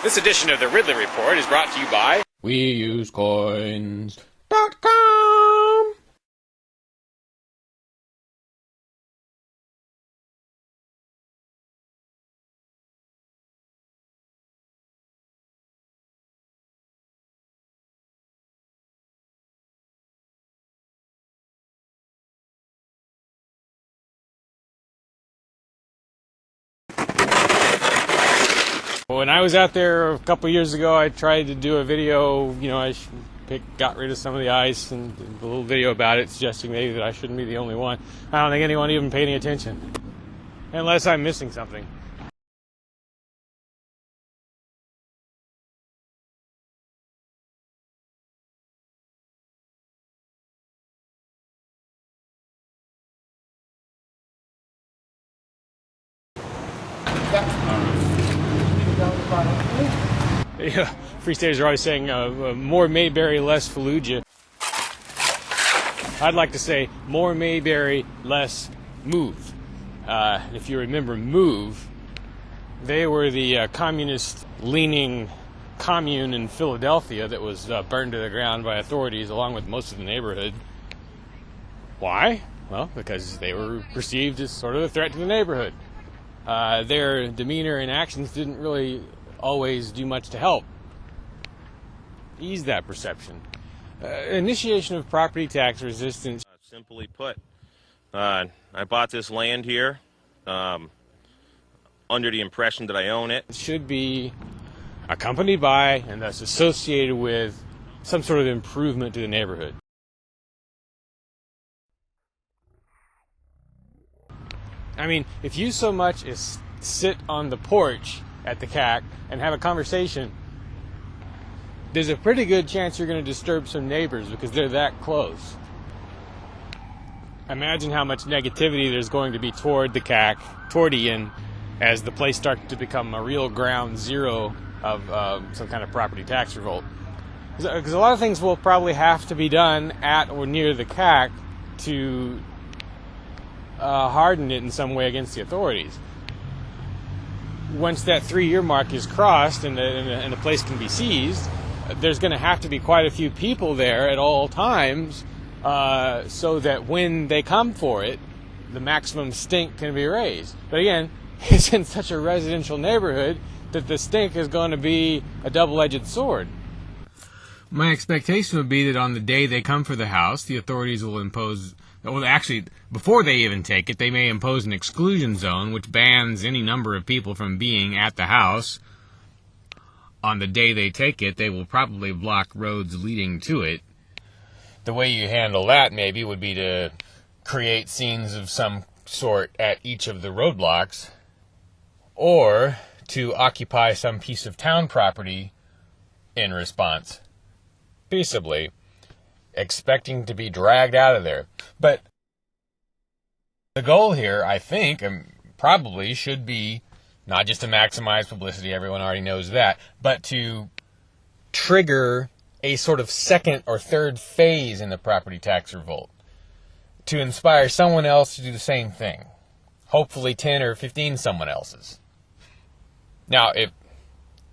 This edition of the Ridley Report is brought to you by WeUseCoins.com. When I was out there a couple years ago, I tried to do a video, I got rid of some of the ice and did a little video about it, suggesting maybe that I shouldn't be the only one. I don't think anyone even paid any attention, unless I'm missing something. Yeah, Free Staters are always saying more Mayberry, less Fallujah. I'd like to say more Mayberry, less Move. If you remember Move, they were the communist-leaning commune in Philadelphia that was burned to the ground by authorities along with most of the neighborhood. Why? Well, because they were perceived as sort of a threat to the neighborhood. Their demeanor and actions didn't really always do much to help ease that perception. Initiation of property tax resistance. Simply put, I bought this land here under the impression that I own it. It should be accompanied by and thus associated with some sort of improvement to the neighborhood. I mean, if you so much as sit on the porch at the CAC and have a conversation, there's a pretty good chance you're going to disturb some neighbors because they're that close. Imagine how much negativity there's going to be toward the CAC, toward Ian, as the place starts to become a real ground zero of some kind of property tax revolt. Because a lot of things will probably have to be done at or near the CAC to harden it in some way against the authorities. Once that 3-year mark is crossed and the place can be seized, there's going to have to be quite a few people there at all times so that when they come for it, the maximum stink can be raised. But again, it's in such a residential neighborhood that the stink is going to be a double-edged sword. My expectation would be that on the day they come for the house, the authorities will impose... Well, actually, before they even take it, they may impose an exclusion zone, which bans any number of people from being at the house. On the day they take it, they will probably block roads leading to it. The way you handle that, maybe, would be to create scenes of some sort at each of the roadblocks, or to occupy some piece of town property in response, peaceably, expecting to be dragged out of there. But the goal here, I think, probably should be not just to maximize publicity, everyone already knows that, but to trigger a sort of second or third phase in the property tax revolt, to inspire someone else to do the same thing, hopefully 10 or 15 someone else's. Now,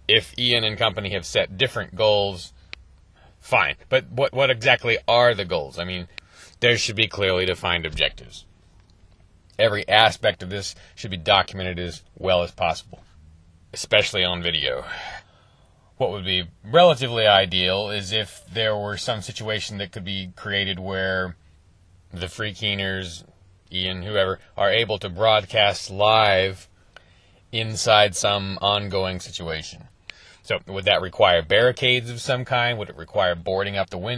if Ian and company have set different goals, fine. But what exactly are the goals? I mean, there should be clearly defined objectives. Every aspect of this should be documented as well as possible, especially on video. What would be relatively ideal is if there were some situation that could be created where the Free Keeners, Ian, whoever, are able to broadcast live inside some ongoing situation. So would that require barricades of some kind? Would it require boarding up the window?